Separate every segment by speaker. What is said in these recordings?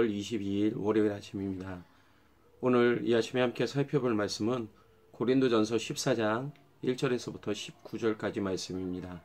Speaker 1: 2월 22일 월요일 아침입니다. 오늘 이 아침에 함께 살펴볼 말씀은 고린도전서 14장 1절에서부터 19절까지 말씀입니다.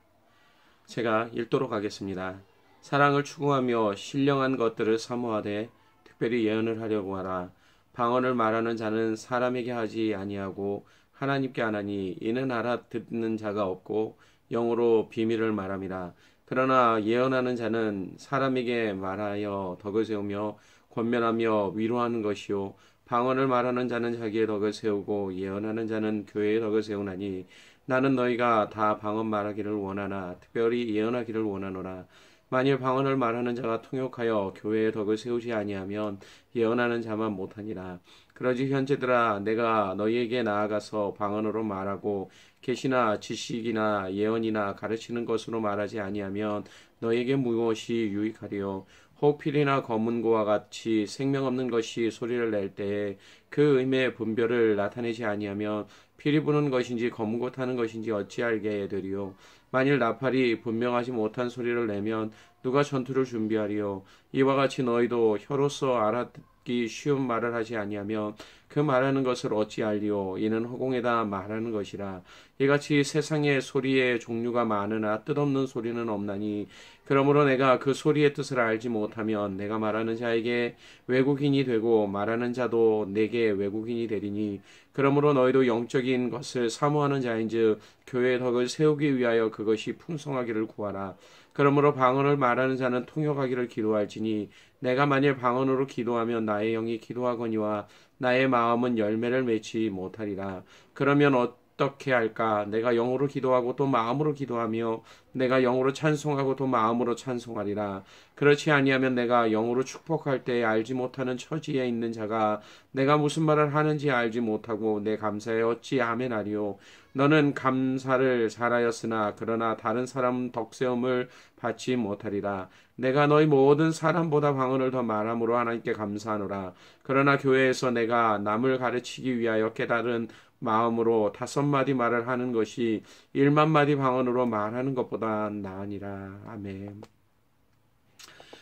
Speaker 1: 제가 읽도록 하겠습니다. 사랑을 추구하며 신령한 것들을 사모하되 특별히 예언을 하려고 하라. 방언을 말하는 자는 사람에게 하지 아니하고 하나님께 하나니 이는 알아듣는 자가 없고 영으로 비밀을 말함이라. 그러나 예언하는 자는 사람에게 말하여 덕을 세우며 권면하며 위로하는 것이요 방언을 말하는 자는 자기의 덕을 세우고 예언하는 자는 교회의 덕을 세우나니 나는 너희가 다 방언 말하기를 원하나 특별히 예언하기를 원하노라. 만일 방언을 말하는 자가 통역하여 교회의 덕을 세우지 아니하면 예언하는 자만 못하니라. 그러지 현재들아 내가 너희에게 나아가서 방언으로 말하고 계시나 지식이나 예언이나 가르치는 것으로 말하지 아니하면 너희에게 무엇이 유익하리요. 혹 필이나 검은고와 같이 생명 없는 것이 소리를 낼 때에 그 의미의 분별을 나타내지 아니하면 피리 부는 것인지 검은고 타는 것인지 어찌 알게 되리요. 만일 나팔이 분명하지 못한 소리를 내면 누가 전투를 준비하리요. 이와 같이 너희도 혀로서 알아듣기 쉬운 말을 하지 아니하면 그 말하는 것을 어찌 알리요. 이는 허공에다 말하는 것이라. 이같이 세상에 소리의 종류가 많으나 뜻없는 소리는 없나니 그러므로 내가 그 소리의 뜻을 알지 못하면 내가 말하는 자에게 외국인이 되고 말하는 자도 내게 외국인이 되리니 그러므로 너희도 영적인 것을 사모하는 자인즉 교회의 덕을 세우기 위하여 그것이 풍성하기를 구하라. 그러므로 방언을 말하는 자는 통역하기를 기도할지니 내가 만일 방언으로 기도하면 나의 영이 기도하거니와 나의 마음은 열매를 맺지 못하리라. 그러면 어떻게 할까? 내가 영으로 기도하고 또 마음으로 기도하며 내가 영으로 찬송하고 또 마음으로 찬송하리라. 그렇지 아니하면 내가 영으로 축복할 때 알지 못하는 처지에 있는 자가 내가 무슨 말을 하는지 알지 못하고 내 감사에 어찌 아멘하리요. 너는 감사를 잘하였으나 그러나 다른 사람은 덕세움을 받지 못하리라. 내가 너희 모든 사람보다 방언을 더 말함으로 하나님께 감사하노라. 그러나 교회에서 내가 남을 가르치기 위하여 깨달은 마음으로 5마디 말을 하는 것이 1만마디 방언으로 말하는 것보다 나으니라. 아멘.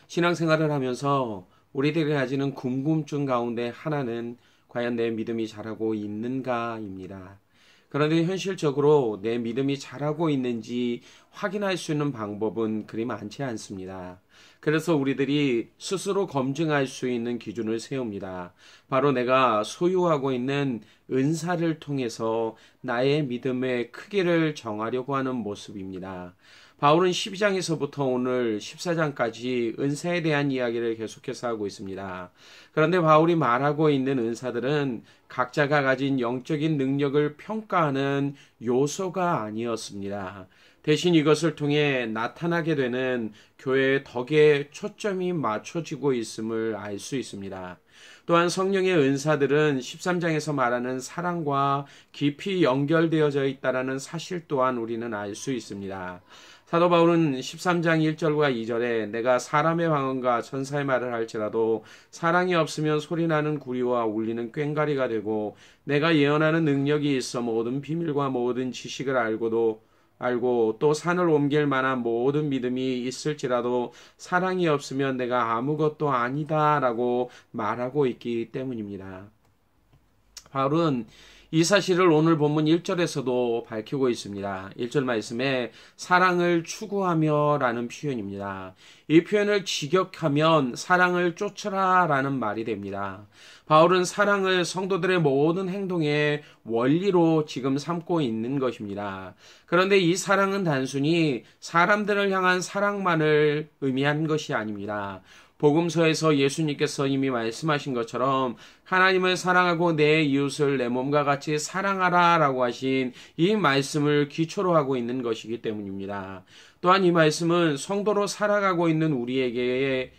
Speaker 1: 신앙생활을 하면서 우리들이 가지는 궁금증 가운데 하나는 과연 내 믿음이 자라고 있는가입니다. 그런데 현실적으로 내 믿음이 자라고 있는지 확인할 수 있는 방법은 그리 많지 않습니다. 그래서 우리들이 스스로 검증할 수 있는 기준을 세웁니다. 바로 내가 소유하고 있는 은사를 통해서 나의 믿음의 크기를 정하려고 하는 모습입니다. 바울은 12장에서부터 오늘 14장까지 은사에 대한 이야기를 계속해서 하고 있습니다. 그런데 바울이 말하고 있는 은사들은 각자가 가진 영적인 능력을 평가하는 요소가 아니었습니다. 대신 이것을 통해 나타나게 되는 교회의 덕에 초점이 맞춰지고 있음을 알 수 있습니다. 또한 성령의 은사들은 13장에서 말하는 사랑과 깊이 연결되어져 있다는 사실 또한 우리는 알 수 있습니다. 사도 바울은 13장 1절과 2절에 내가 사람의 방언과 천사의 말을 할지라도 사랑이 없으면 소리나는 구리와 울리는 꽹과리가 되고 내가 예언하는 능력이 있어 모든 비밀과 모든 지식을 알고 또 산을 옮길 만한 모든 믿음이 있을지라도 사랑이 없으면 내가 아무것도 아니다 라고 말하고 있기 때문입니다. 바울은 이 사실을 오늘 본문 1절에서도 밝히고 있습니다. 1절 말씀에 사랑을 추구하며 라는 표현입니다. 이 표현을 직역하면 사랑을 쫓으라 라는 말이 됩니다. 바울은 사랑을 성도들의 모든 행동의 원리로 지금 삼고 있는 것입니다. 그런데 이 사랑은 단순히 사람들을 향한 사랑만을 의미하는 것이 아닙니다. 복음서에서 예수님께서 이미 말씀하신 것처럼 하나님을 사랑하고 내 이웃을 내 몸과 같이 사랑하라 라고 하신 이 말씀을 기초로 하고 있는 것이기 때문입니다. 또한 이 말씀은 성도로 살아가고 있는 우리에게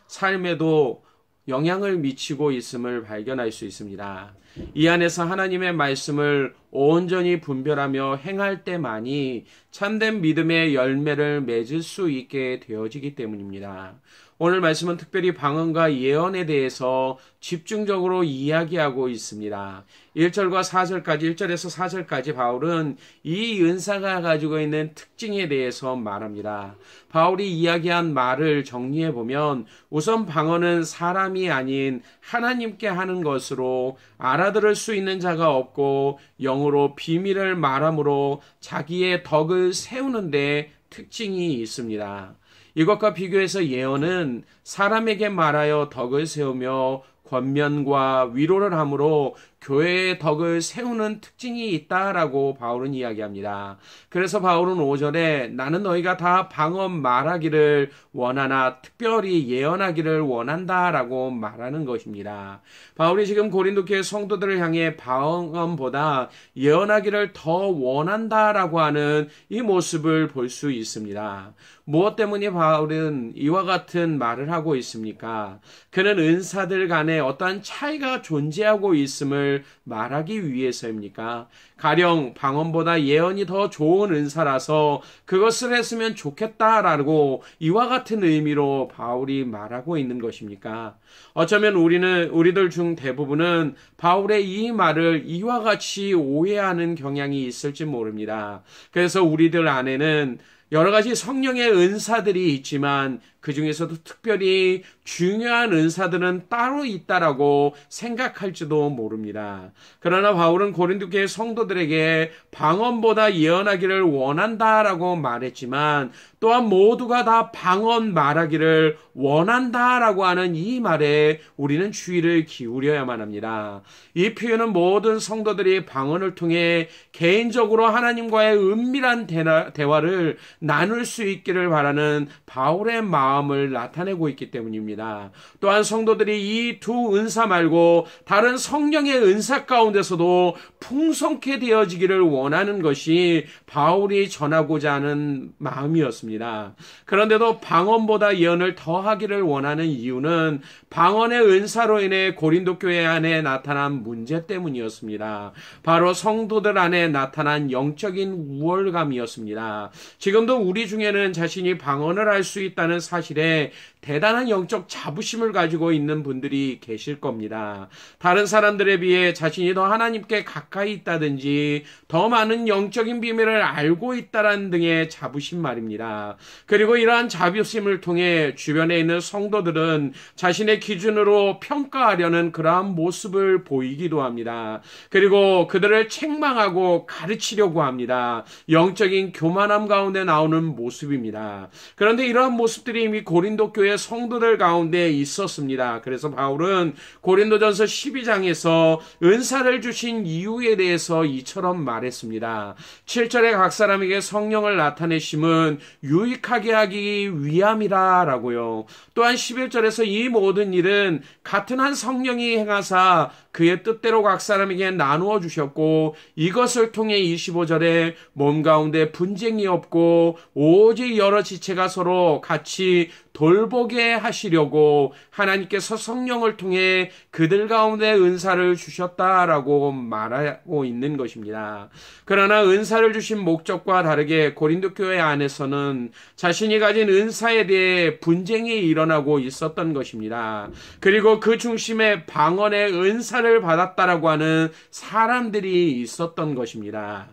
Speaker 1: 삶에도 영향을 미치고 있음을 발견할 수 있습니다. 이 안에서 하나님의 말씀을 온전히 분별하며 행할 때만이 참된 믿음의 열매를 맺을 수 있게 되어지기 때문입니다. 오늘 말씀은 특별히 방언과 예언에 대해서 집중적으로 이야기하고 있습니다. 1절과 4절까지, 1절에서 4절까지 바울은 이 은사가 가지고 있는 특징에 대해서 말합니다. 바울이 이야기한 말을 정리해 보면 우선 방언은 사람이 아닌 하나님께 하는 것으로 알아들을 수 있는 자가 없고 영으로 비밀을 말함으로 자기의 덕을 세우는 데 특징이 있습니다. 이것과 비교해서 예언은 사람에게 말하여 덕을 세우며 권면과 위로를 함으로 교회의 덕을 세우는 특징이 있다라고 바울은 이야기합니다. 그래서 바울은 5절에 나는 너희가 다 방언 말하기를 원하나 특별히 예언하기를 원한다라고 말하는 것입니다. 바울이 지금 고린도 교회 성도들을 향해 방언보다 예언하기를 더 원한다라고 하는 이 모습을 볼 수 있습니다. 무엇 때문에 바울은 이와 같은 말을 하고 있습니까? 그는 은사들 간에 어떠한 차이가 존재하고 있음을 말하기 위해서입니까? 가령 방언보다 예언이 더 좋은 은사라서 그것을 했으면 좋겠다라고 이와 같은 의미로 바울이 말하고 있는 것입니까? 어쩌면 우리들 중 대부분은 바울의 이 말을 이와 같이 오해하는 경향이 있을지 모릅니다. 그래서 우리들 안에는 여러 가지 성령의 은사들이 있지만 그 중에서도 특별히 중요한 은사들은 따로 있다라고 생각할지도 모릅니다. 그러나 바울은 고린도 교회 성도들에게 방언보다 예언하기를 원한다라고 말했지만 또한 모두가 다 방언 말하기를 원한다라고 하는 이 말에 우리는 주의를 기울여야만 합니다. 이 표현은 모든 성도들이 방언을 통해 개인적으로 하나님과의 은밀한 대화를 나눌 수 있기를 바라는 바울의 마음을 나타내고 있기 때문입니다. 또한 성도들이 이 두 은사 말고 다른 성령의 은사 가운데서도 풍성케 되어지기를 원하는 것이 바울이 전하고자 하는 마음이었습니다. 그런데도 방언보다 예언을 더하기를 원하는 이유는 방언의 은사로 인해 고린도 교회 안에 나타난 문제 때문이었습니다. 바로 성도들 안에 나타난 영적인 우월감이었습니다. 지금도 우리 중에는 자신이 방언을 할 수 있다는 사실에 대단한 영적 자부심을 가지고 있는 분들이 계실 겁니다. 다른 사람들에 비해 자신이 더 하나님께 가까이 있다든지 더 많은 영적인 비밀을 알고 있다는 등의 자부심 말입니다. 그리고 이러한 자부심을 통해 주변에 있는 성도들은 자신의 기준으로 평가하려는 그러한 모습을 보이기도 합니다. 그리고 그들을 책망하고 가르치려고 합니다. 영적인 교만함 가운데 나오는 모습입니다. 그런데 이러한 모습들이 이미 고린도 교회 성도들 가운데 있었습니다. 그래서 바울은 고린도전서 12장에서 은사를 주신 이유에 대해서 이처럼 말했습니다. 7절에 각 사람에게 성령을 나타내심은 유익하게 하기 위함이라 라고요. 또한 11절에서 이 모든 일은 같은 한 성령이 행하사 그의 뜻대로 각 사람에게 나누어 주셨고 이것을 통해 25절에 몸 가운데 분쟁이 없고 오직 여러 지체가 서로 같이 돌보게 하시려고 하나님께서 성령을 통해 그들 가운데 은사를 주셨다라고 말하고 있는 것입니다. 그러나 은사를 주신 목적과 다르게 고린도 교회 안에서는 자신이 가진 은사에 대해 분쟁이 일어나고 있었던 것입니다. 그리고 그 중심에 방언의 은사를 받았다라고 하는 사람들이 있었던 것입니다.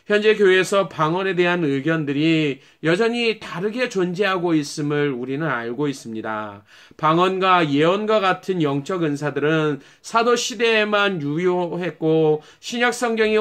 Speaker 1: 현재 교회에서 방언에 대한 의견들이 여전히 다르게 존재하고 있음을 우리는 알고 있습니다. 방언과 예언과 같은 영적 은사들은 사도 시대에만 유효했고 신약 성경이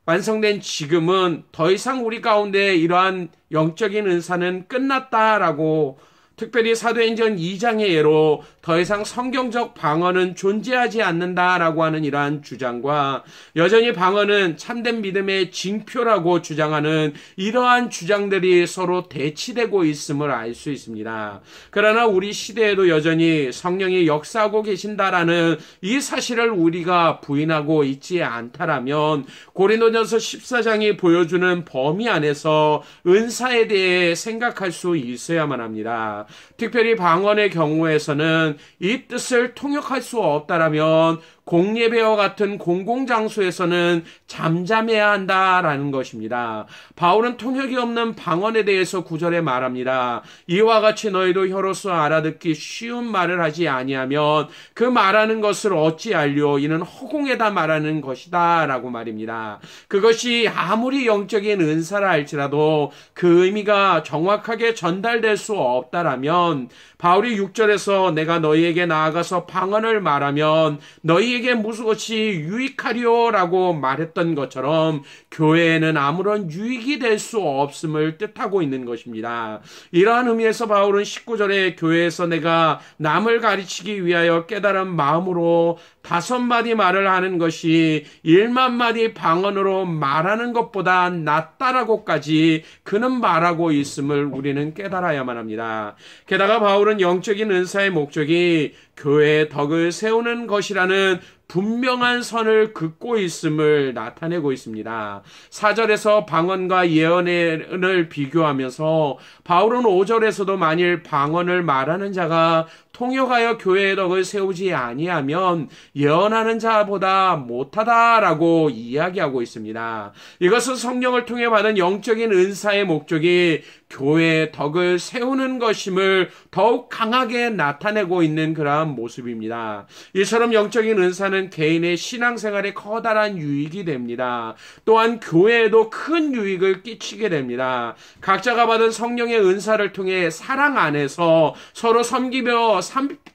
Speaker 1: 완성된 지금은 더 이상 우리 가운데 이러한 영적인 은사는 끝났다라고 특별히 사도행전 2장의 예로 더 이상 성경적 방언은 존재하지 않는다라고 하는 이러한 주장과 여전히 방언은 참된 믿음의 징표라고 주장하는 이러한 주장들이 서로 대치되고 있음을 알 수 있습니다. 그러나 우리 시대에도 여전히 성령이 역사하고 계신다라는 이 사실을 우리가 부인하고 있지 않다라면 고린도전서 14장이 보여주는 범위 안에서 은사에 대해 생각할 수 있어야만 합니다. 특별히 방언의 경우에서는 이 뜻을 통역할 수 없다라면 공예배와 같은 공공장소에서는 잠잠해야 한다라는 것입니다. 바울은 통역이 없는 방언에 대해서 9절에 말합니다. 이와 같이 너희도 혀로서 알아듣기 쉬운 말을 하지 아니하면 그 말하는 것을 어찌 알려? 이는 허공에다 말하는 것이다 라고 말입니다. 그것이 아무리 영적인 은사라 할지라도 그 의미가 정확하게 전달될 수 없다라면 바울이 6절에서 내가 너희에게 나아가서 방언을 말하면 너희에게 무엇이 유익하리오라고 말했던 것처럼 교회에는 아무런 유익이 될 수 없음을 뜻하고 있는 것입니다. 이러한 의미에서 바울은 19절에 교회에서 내가 남을 가르치기 위하여 깨달은 마음으로 5마디 말을 하는 것이 1만마디 방언으로 말하는 것보다 낫다라고까지 그는 말하고 있음을 우리는 깨달아야만 합니다. 게다가 바울은 영적인 은사의 목적이 교회의 덕을 세우는 것이라는 분명한 선을 긋고 있음을 나타내고 있습니다. 4절에서 방언과 예언을 비교하면서 바울은 5절에서도 만일 방언을 말하는 자가 통역하여 교회의 덕을 세우지 아니하면 예언하는 자보다 못하다라고 이야기하고 있습니다. 이것은 성령을 통해 받은 영적인 은사의 목적이 교회의 덕을 세우는 것임을 더욱 강하게 나타내고 있는 그러한 모습입니다. 이처럼 영적인 은사는 개인의 신앙생활에 커다란 유익이 됩니다. 또한 교회에도 큰 유익을 끼치게 됩니다. 각자가 받은 성령의 은사를 통해 사랑 안에서 서로 섬기며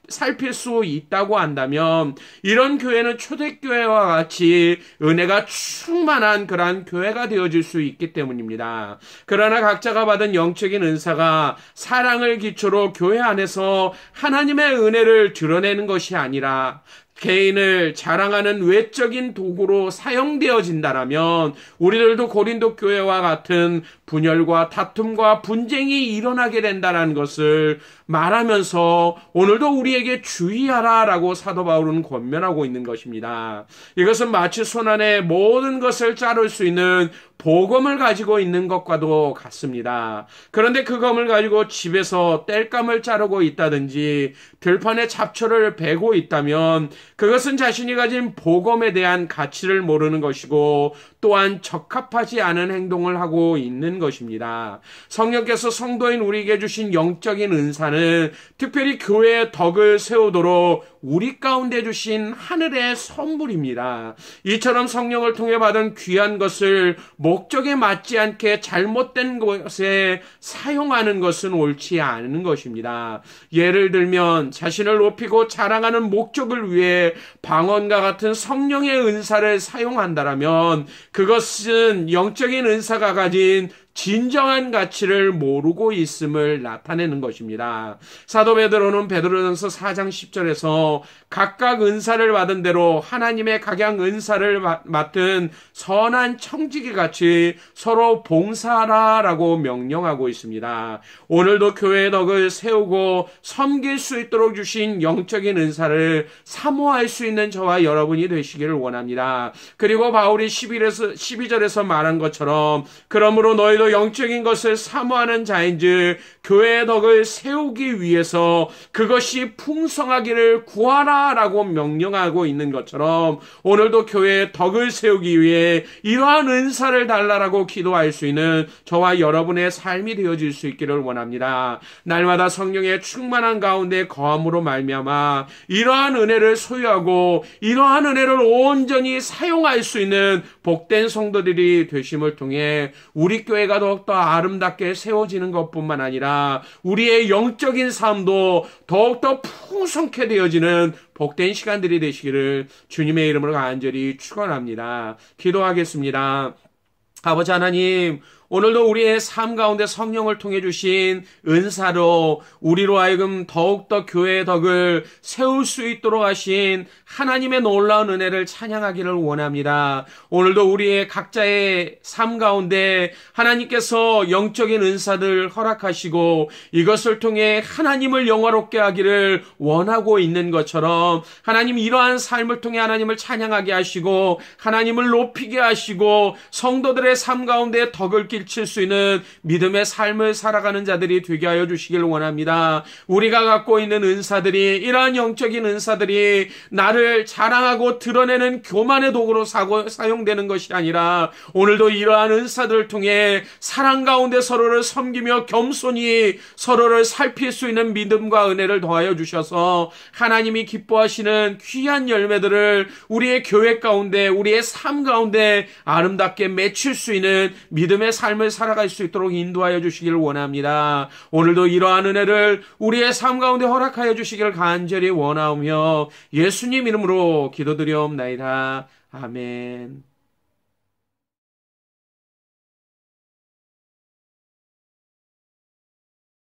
Speaker 1: 살필 수 있다고 한다면 이런 교회는 초대교회와 같이 은혜가 충만한 그러한 교회가 되어질 수 있기 때문입니다. 그러나 각자가 받은 영적인 은사가 사랑을 기초로 교회 안에서 하나님의 은혜를 드러내는 것이 아니라 개인을 자랑하는 외적인 도구로 사용되어진다라면 우리들도 고린도 교회와 같은 분열과 다툼과 분쟁이 일어나게 된다는 것을 말하면서 오늘도 우리에게 주의하라라고 사도 바울은 권면하고 있는 것입니다. 이것은 마치 손안에 모든 것을 자를 수 있는 보검을 가지고 있는 것과도 같습니다. 그런데 그 검을 가지고 집에서 땔감을 자르고 있다든지 들판에 잡초를 베고 있다면 그것은 자신이 가진 보검에 대한 가치를 모르는 것이고 또한 적합하지 않은 행동을 하고 있는 것입니다. 성령께서 성도인 우리에게 주신 영적인 은사는 특별히 교회의 덕을 세우도록 우리 가운데 주신 하늘의 선물입니다. 이처럼 성령을 통해 받은 귀한 것을 목적에 맞지 않게 잘못된 것에 사용하는 것은 옳지 않은 것입니다. 예를 들면 자신을 높이고 자랑하는 목적을 위해 방언과 같은 성령의 은사를 사용한다면 그것은 영적인 은사가 가진 진정한 가치를 모르고 있음을 나타내는 것입니다. 사도 베드로는 베드로전서 4장 10절에서 각각 은사를 받은 대로 하나님의 각양 은사를 맡은 선한 청지기 같이 서로 봉사하라라고 명령하고 있습니다. 오늘도 교회의 덕을 세우고 섬길 수 있도록 주신 영적인 은사를 사모할 수 있는 저와 여러분이 되시기를 원합니다. 그리고 바울이 12절에서 말한 것처럼 그러므로 너희도 영적인 것을 사모하는 자인즉 교회의 덕을 세우기 위해서 그것이 풍성하기를 구하라라고 명령하고 있는 것처럼 오늘도 교회의 덕을 세우기 위해 이러한 은사를 달라라고 기도할 수 있는 저와 여러분의 삶이 되어질 수 있기를 원합니다. 날마다 성령의 충만한 가운데 거함으로 말미암아 이러한 은혜를 소유하고 이러한 은혜를 온전히 사용할 수 있는 복된 성도들이 되심을 통해 우리 교회가 더욱더 아름답게 세워지는 것뿐만 아니라 우리의 영적인 삶도 더욱더 풍성케 되어지는 복된 시간들이 되시기를 주님의 이름으로 간절히 축원합니다. 기도하겠습니다. 아버지 하나님, 오늘도 우리의 삶 가운데 성령을 통해 주신 은사로 우리로 하여금 더욱더 교회의 덕을 세울 수 있도록 하신 하나님의 놀라운 은혜를 찬양하기를 원합니다. 오늘도 우리의 각자의 삶 가운데 하나님께서 영적인 은사들 허락하시고 이것을 통해 하나님을 영화롭게 하기를 원하고 있는 것처럼 하나님 이러한 삶을 통해 하나님을 찬양하게 하시고 하나님을 높이게 하시고 성도들의 삶 가운데 덕을 길 밀칠 수 있는 믿음의 삶을 살아가는 자들이 되게 하여 주시길 원합니다. 우리가 갖고 있는 은사들이, 이러한 영적인 은사들이 나를 자랑하고 드러내는 교만의 도구로 사용되는 것이 아니라 오늘도 이러한 은사들을 통해 사랑 가운데 서로를 섬기며 겸손히 서로를 살필 수 있는 믿음과 은혜를 더하여 주셔서 하나님이 기뻐하시는 귀한 열매들을 우리의 교회 가운데, 우리의 삶 가운데 아름답게 맺힐 수 있는 믿음의 삶을 살아갈 수 있도록 인도하여 주시기를 원합니다. 오늘도 이러한 은혜를 우리의 삶 가운데 허락하여 주시기를 간절히 원하오며 예수님 이름으로 기도드리옵나이다. 아멘.